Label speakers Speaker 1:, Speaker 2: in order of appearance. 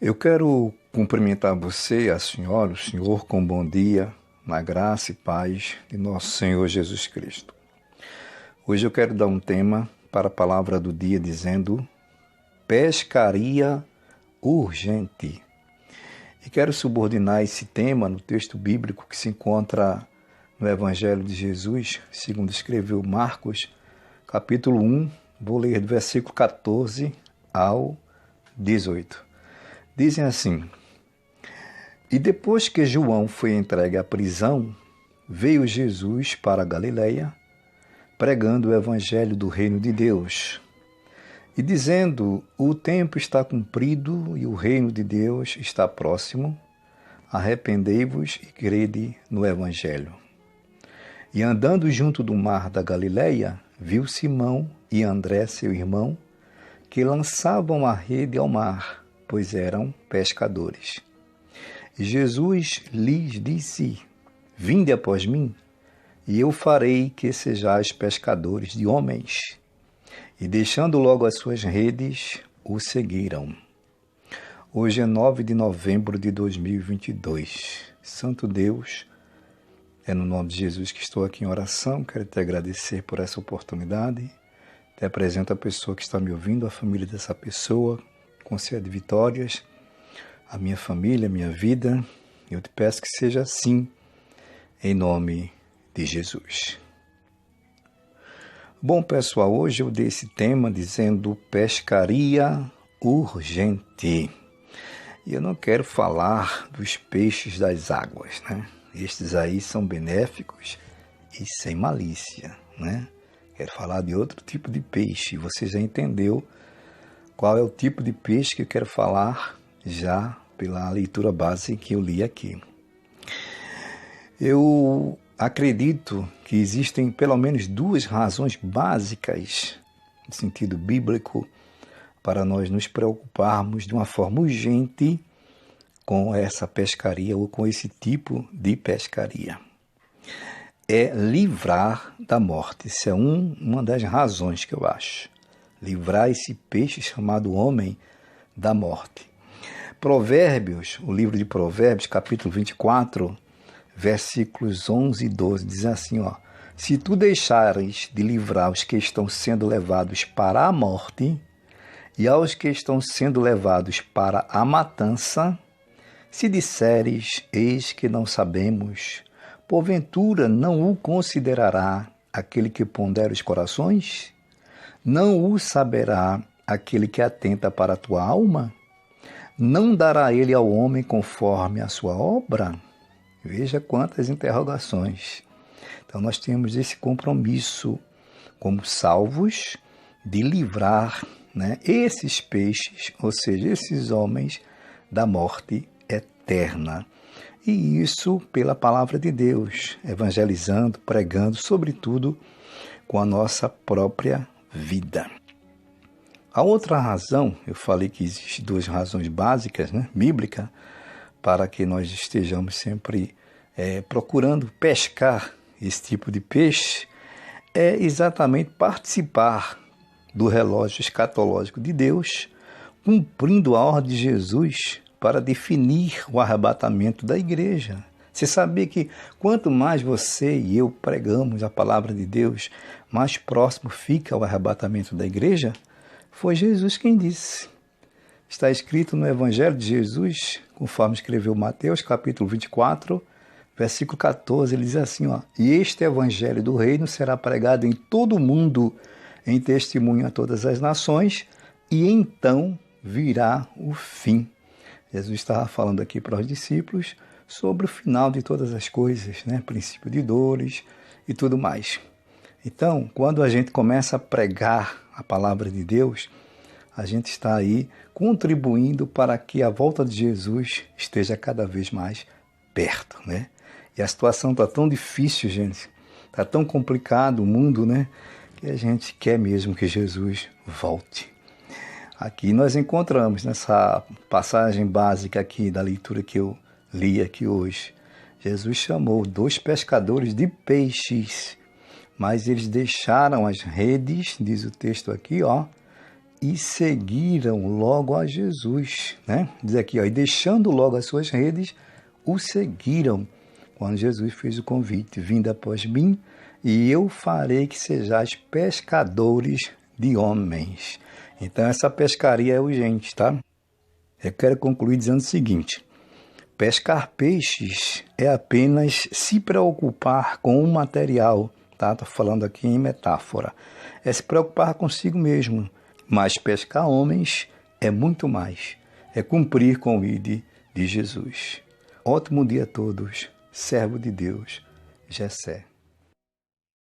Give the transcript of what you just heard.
Speaker 1: Eu quero cumprimentar você, a senhora, o senhor, com bom dia, na graça e paz de nosso Senhor Jesus Cristo. Hoje eu quero dar um tema para a palavra do dia dizendo pescaria urgente. E quero subordinar esse tema no texto bíblico que se encontra no Evangelho de Jesus, segundo escreveu Marcos, capítulo 1, vou ler do versículo 14 ao 18. Dizem assim: E depois que João foi entregue à prisão, veio Jesus para a Galileia, pregando o evangelho do reino de Deus, e dizendo: O tempo está cumprido e o reino de Deus está próximo, arrependei-vos e crede no evangelho. E andando junto do mar da Galileia, viu Simão e André, seu irmão, que lançavam a rede ao mar, pois eram pescadores. E Jesus lhes disse: Vinde após mim, e eu farei que sejais pescadores de homens. E deixando logo as suas redes, o seguiram. Hoje é 9 de novembro de 2022. Santo Deus, é no nome de Jesus que estou aqui em oração. Quero te agradecer por essa oportunidade. Te apresento a pessoa que está me ouvindo, a família dessa pessoa, concede vitórias, a minha família, a minha vida. Eu te peço que seja assim, em nome de Jesus. Bom, pessoal, hoje eu dei esse tema dizendo pescaria urgente. E eu não quero falar dos peixes das águas, né? Estes aí são benéficos e sem malícia, né? Quero falar de outro tipo de peixe. Você já entendeu qual é o tipo de peixe que eu quero falar já pela leitura base que eu li aqui. Eu acredito que existem pelo menos duas razões básicas, no sentido bíblico, para nós nos preocuparmos de uma forma urgente com essa pescaria ou com esse tipo de pescaria. É livrar da morte. Isso é uma das razões que eu acho. Livrar esse peixe chamado homem da morte. Provérbios, o livro de Provérbios, capítulo 24, versículos 11 e 12, diz assim, ó: Se tu deixares de livrar os que estão sendo levados para a morte, e aos que estão sendo levados para a matança, se disseres, eis que não sabemos, porventura não o considerará aquele que pondera os corações? Não o saberá aquele que atenta para a tua alma? Não dará ele ao homem conforme a sua obra? Veja quantas interrogações. Então nós temos esse compromisso como salvos de livrar, né, esses peixes, ou seja, esses homens da morte eterna. E isso pela palavra de Deus, evangelizando, pregando, sobretudo com a nossa própria vida. A outra razão, eu falei que existem duas razões básicas, né, bíblicas, para que nós estejamos sempre procurando pescar esse tipo de peixe, é exatamente participar do relógio escatológico de Deus, cumprindo a ordem de Jesus para definir o arrebatamento da igreja. Você sabia que quanto mais você e eu pregamos a palavra de Deus, mais próximo fica o arrebatamento da igreja? Foi Jesus quem disse. Está escrito no Evangelho de Jesus, conforme escreveu Mateus, capítulo 24, versículo 14, ele diz assim, ó: E este Evangelho do reino será pregado em todo o mundo, em testemunho a todas as nações, e então virá o fim. Jesus estava falando aqui para os discípulos sobre o final de todas as coisas, né? Princípio de dores e tudo mais. Então, quando a gente começa a pregar a palavra de Deus, a gente está aí contribuindo para que a volta de Jesus esteja cada vez mais perto, né? E a situação está tão difícil, gente, está tão complicado o mundo, né? Que a gente quer mesmo que Jesus volte. Aqui nós encontramos, nessa passagem básica aqui da leitura que eu li aqui hoje, Jesus chamou 2 pescadores de peixes, mas eles deixaram as redes, diz o texto aqui, ó, e seguiram logo a Jesus, né? Diz aqui, ó, e deixando logo as suas redes, o seguiram. Quando Jesus fez o convite, vinde após mim, e eu farei que sejais pescadores de homens. Então essa pescaria é urgente, tá? Eu quero concluir dizendo o seguinte: pescar peixes é apenas se preocupar com o material, tá? Estou falando aqui em metáfora. É se preocupar consigo mesmo. Mas pescar homens é muito mais. É cumprir com o ID de Jesus. Ótimo dia a todos. Servo de Deus, Jessé.